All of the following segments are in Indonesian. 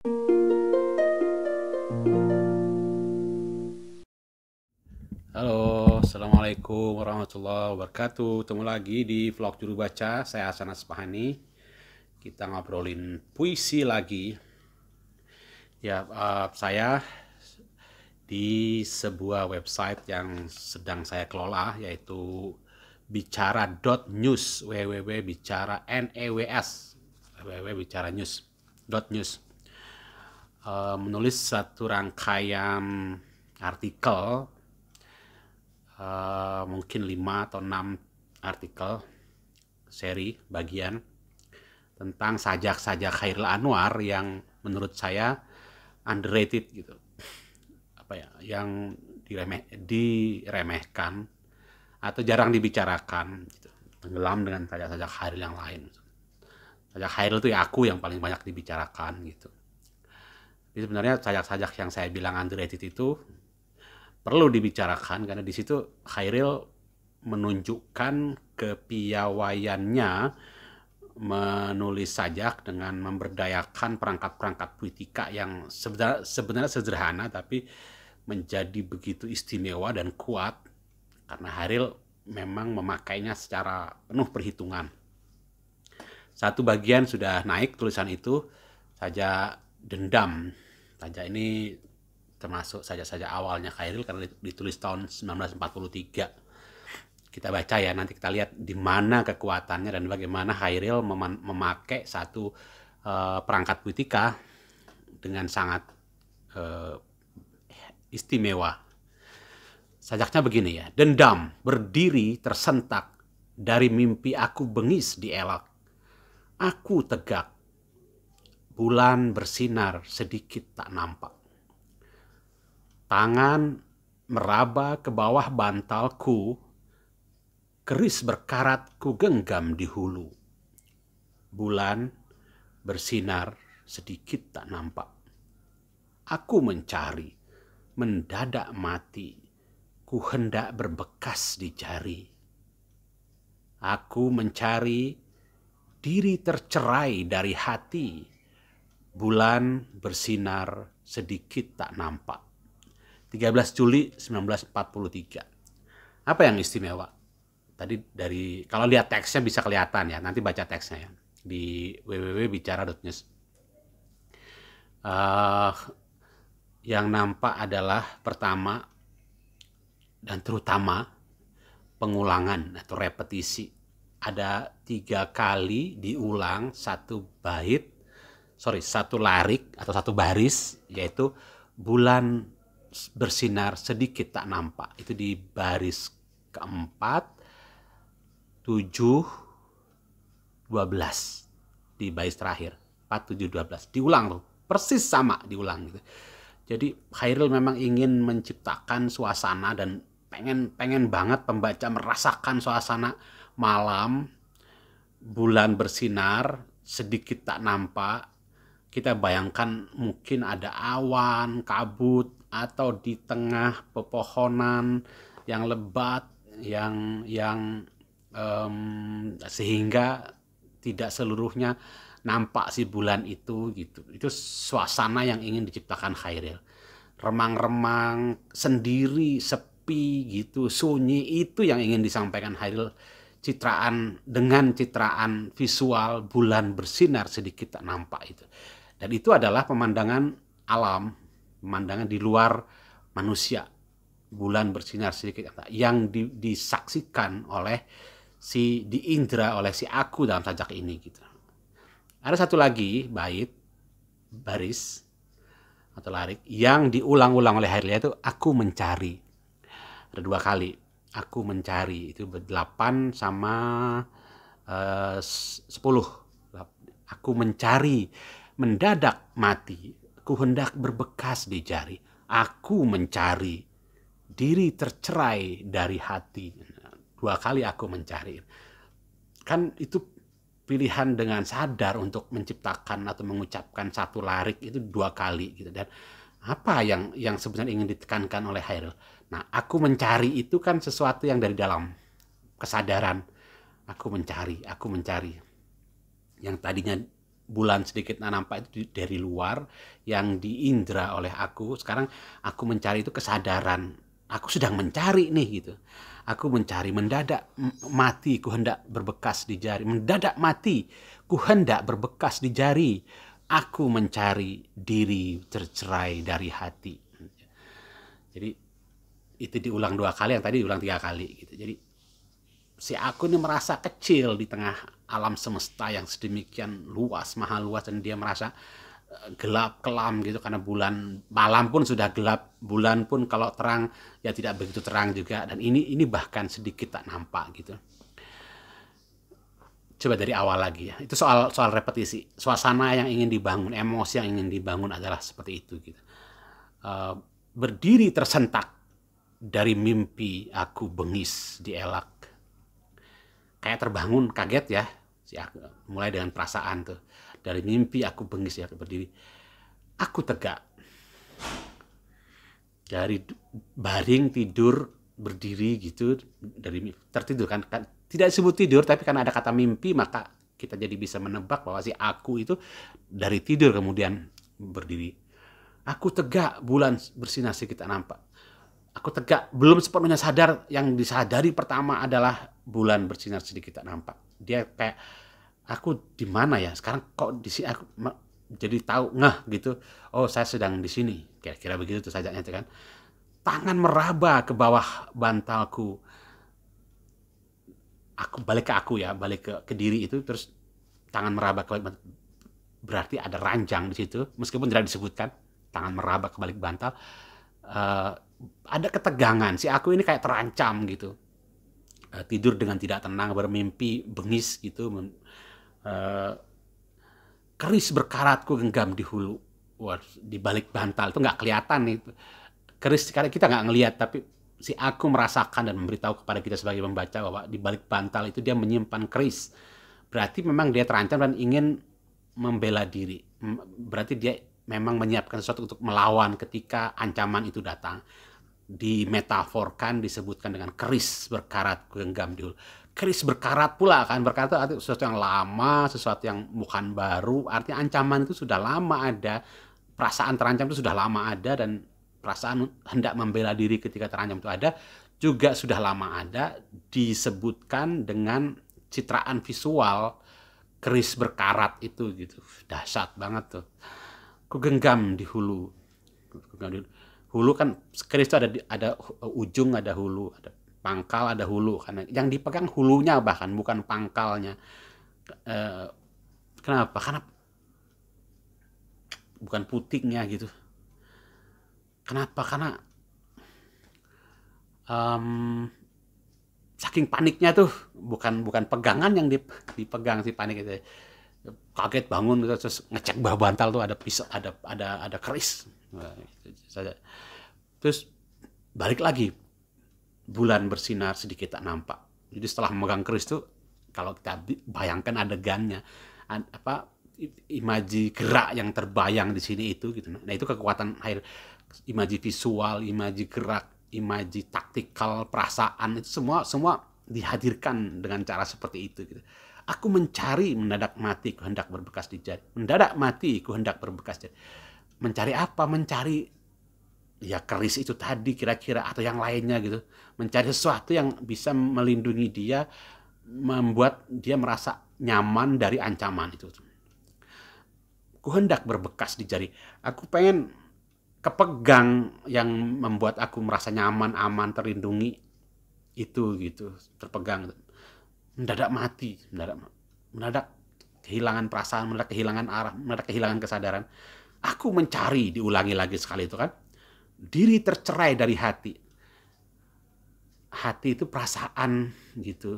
Halo, Assalamualaikum warahmatullahi wabarakatuh. Ketemu lagi di vlog Juru Baca. Saya Hasan Asbahani. Kita ngobrolin puisi lagi. Ya, saya di sebuah website yang sedang saya kelola, yaitu bicara.news, www.bicara.news. Menulis satu rangkaian artikel, mungkin 5 atau 6 artikel seri bagian tentang sajak-sajak Chairil Anwar yang menurut saya underrated gitu, yang diremehkan atau jarang dibicarakan gitu. Tenggelam dengan sajak-sajak Chairil yang lain. Sajak Chairil itu ya aku yang paling banyak dibicarakan gitu. Jadi sebenarnya sajak-sajak yang saya bilang underrated itu perlu dibicarakan karena di situ Chairil menunjukkan kepiawaiannya menulis sajak dengan memberdayakan perangkat-perangkat puitika yang sebenarnya sederhana tapi menjadi begitu istimewa dan kuat karena Chairil memang memakainya secara penuh perhitungan. Satu bagian sudah naik tulisan itu, sajak Dendam. Sajak ini termasuk sajak-sajak awalnya Chairil karena ditulis tahun 1943. Kita baca ya, nanti kita lihat di mana kekuatannya dan bagaimana Chairil memakai satu perangkat puitika dengan sangat istimewa. Sajaknya begini ya, dendam berdiri tersentak dari mimpi aku bengis dielak. Aku tegak, bulan bersinar sedikit tak nampak. Tangan meraba ke bawah bantalku, keris berkarat ku genggam di hulu. Bulan bersinar sedikit tak nampak. Aku mencari, mendadak mati, ku hendak berbekas di jari. Aku mencari, diri tercerai dari hati. Bulan bersinar sedikit tak nampak. 13 Juli 1943. Apa yang istimewa? Tadi kalau lihat teksnya bisa kelihatan ya, nanti baca teksnya ya di www.bicara.news. Yang nampak adalah pertama dan terutama pengulangan atau repetisi. Ada 3 kali diulang satu larik atau satu baris, yaitu bulan bersinar sedikit tak nampak. Itu di baris keempat, 7, 12. Di baris terakhir, 4, 7, 12. Diulang tuh, persis sama diulang gitu. Jadi Chairil memang ingin menciptakan suasana dan pengen banget pembaca merasakan suasana malam, bulan bersinar, sedikit tak nampak. Kita bayangkan mungkin ada awan, kabut, atau di tengah pepohonan yang lebat, sehingga tidak seluruhnya nampak si bulan itu gitu. Itu suasana yang ingin diciptakan Chairil. Remang-remang, sendiri, sepi gitu, sunyi, itu yang ingin disampaikan Chairil. Dengan citraan visual bulan bersinar sedikit tak nampak itu. Dan itu adalah pemandangan alam, pemandangan di luar manusia. Bulan bersinar sedikit yang disaksikan oleh diindra oleh si aku dalam sajak ini gitu. Ada satu lagi baris atau larik yang diulang-ulang oleh Chairil, yaitu aku mencari. Ada 2 kali. Aku mencari, itu 8 sama 10. Aku mencari, mendadak mati, ku hendak berbekas di jari. Aku mencari, diri tercerai dari hati. 2 kali aku mencari. Kan itu pilihan dengan sadar untuk menciptakan atau mengucapkan satu larik itu 2 kali gitu. Dan apa yang sebenarnya ingin ditekankan oleh Chairil? Nah, aku mencari itu kan sesuatu yang dari dalam kesadaran. Aku mencari. Yang tadinya bulan sedikit nampak itu dari luar yang diindra oleh aku. Sekarang aku mencari itu kesadaran. Aku sedang mencari nih gitu. Aku mencari, mendadak mati ku hendak berbekas di jari. Mendadak mati ku hendak berbekas di jari. Aku mencari diri tercerai dari hati. Jadi itu diulang 2 kali, yang tadi diulang 3 kali gitu. Jadi si aku ini merasa kecil di tengah alam semesta yang sedemikian luas, maha luas, dan dia merasa gelap kelam gitu karena malam pun sudah gelap, bulan pun kalau terang ya tidak begitu terang juga, dan ini bahkan sedikit tak nampak gitu. Coba dari awal lagi ya, itu soal repetisi, suasana yang ingin dibangun, emosi yang ingin dibangun adalah seperti itu gitu. Berdiri tersentak dari mimpi aku bengis dielak, kayak terbangun kaget ya si aku, mulai dengan perasaan tuh. Dari mimpi aku bengis ya berdiri, aku tegak dari baring tidur berdiri gitu, dari tertidur kan tidak disebut tidur, tapi karena ada kata mimpi maka kita jadi bisa menebak bahwa si aku itu dari tidur kemudian berdiri. Aku tegak, bulan bersinar sedikit nampak. Aku tegak, belum sepenuhnya sadar. Yang disadari pertama adalah bulan bersinar sedikit tak nampak. Dia kayak, aku di mana ya sekarang, kok di sini aku jadi tahu ngeh gitu. Oh, saya sedang di sini. Kira-kira begitu tuh sajaknya itu kan. Tangan meraba ke bawah bantalku. Aku balik ke aku ya, balik ke diri itu, terus tangan meraba ke balik bantal. Berarti ada ranjang di situ, meskipun tidak disebutkan. Tangan meraba ke balik bantal. Ada ketegangan. Si aku ini kayak terancam gitu. Tidur dengan tidak tenang, bermimpi bengis gitu. Keris berkaratku genggam di hulu. Wah, di balik bantal itu nggak kelihatan nih. Keris kita nggak ngelihat, tapi si aku merasakan dan memberitahu kepada kita sebagai pembaca bahwa di balik bantal itu dia menyimpan keris. Berarti memang dia terancam dan ingin membela diri. Berarti dia memang menyiapkan sesuatu untuk melawan ketika ancaman itu datang. Dimetaforkan, disebutkan dengan keris berkarat genggam di hulu. Keris berkarat pula kan, berkarat itu artinya sesuatu yang lama, sesuatu yang bukan baru, artinya ancaman itu sudah lama ada, perasaan terancam itu sudah lama ada, dan perasaan hendak membela diri ketika terancam itu ada, juga sudah lama ada, disebutkan dengan citraan visual, keris berkarat itu gitu, dahsyat banget tuh. Ku genggam di hulu. Hulu kan keris itu ada ujung, ada hulu, ada pangkal, ada hulu. Karena yang dipegang hulunya bahkan bukan pangkalnya. Kenapa? Karena bukan putingnya gitu. Kenapa? Karena saking paniknya tuh, bukan pegangan yang dipegang si panik itu. Kaget bangun gitu, terus ngecek bawah bantal tuh ada pisau, ada keris. Nah, terus balik lagi, bulan bersinar sedikit tak nampak. Jadi setelah memegang keris tuh, kalau kita bayangkan adegannya, imaji gerak yang terbayang di sini itu gitu. Nah, itu kekuatan air, imaji visual, imaji gerak, imaji taktikal, perasaan, itu semua dihadirkan dengan cara seperti itu gitu. Aku mencari, mendadak mati ku hendak berbekas di jari. Mendadak mati ku hendak berbekas di jari. Mencari apa? Mencari ya keris itu tadi kira-kira, atau yang lainnya gitu. Mencari sesuatu yang bisa melindungi dia, membuat dia merasa nyaman dari ancaman itu. Ku hendak berbekas di jari. Aku pengen kepegang yang membuat aku merasa nyaman, aman, terlindungi itu gitu, terpegang. Mendadak mati, mendadak kehilangan perasaan, mendadak kehilangan arah, mendadak kehilangan kesadaran. Aku mencari, diulangi lagi sekali itu kan. Diri tercerai dari hati. Hati itu perasaan gitu.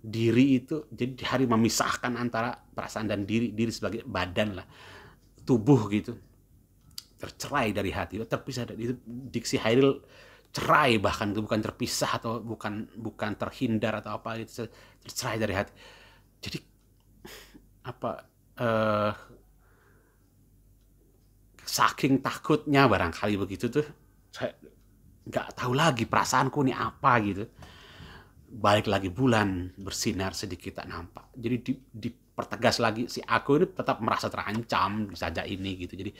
Diri itu, jadi hari memisahkan antara perasaan dan diri sebagai badan lah, tubuh gitu. Tercerai dari hati, terpisah dari itu. Diksi Hairil cerai, bahkan itu bukan terpisah atau bukan terhindar atau apa, itu tercerai dari hati. Jadi saking takutnya barangkali begitu tuh, saya nggak tahu lagi perasaanku ini apa gitu. Balik lagi, bulan bersinar sedikit tak nampak. Jadi pertegas lagi, si aku ini tetap merasa terancam di sajak ini gitu. Jadi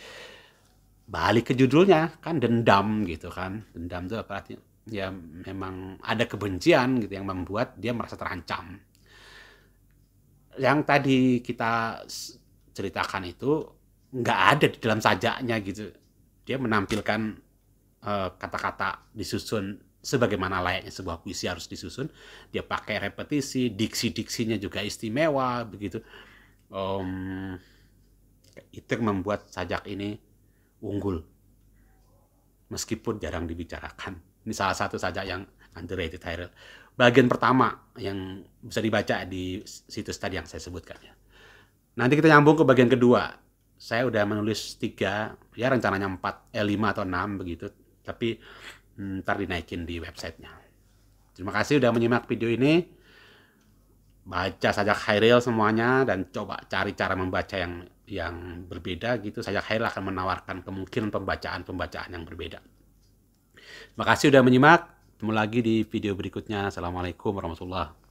balik ke judulnya kan dendam gitu kan. Dendam itu apa artinya? Ya memang ada kebencian gitu yang membuat dia merasa terancam. Yang tadi kita ceritakan itu nggak ada di dalam sajaknya gitu. Dia menampilkan kata-kata disusun sebagaimana layaknya sebuah puisi harus disusun. Dia pakai repetisi, diksi-diksinya juga istimewa begitu. Itu yang membuat sajak ini unggul meskipun jarang dibicarakan. Ini salah satu sajak yang underrated Hairil. Bagian pertama yang bisa dibaca di situs tadi yang saya sebutkan ya. Nanti kita nyambung ke bagian kedua. Saya udah menulis 3, ya rencananya 4, 5 atau 6 begitu. Tapi ntar dinaikin di websitenya. Terima kasih udah menyimak video ini. Baca sajak Hairil semuanya dan coba cari cara membaca yang berbeda gitu. Sajak Hairil akan menawarkan kemungkinan pembacaan yang berbeda. Terima kasih udah menyimak. Ketemu lagi di video berikutnya. Assalamualaikum warahmatullahi wabarakatuh.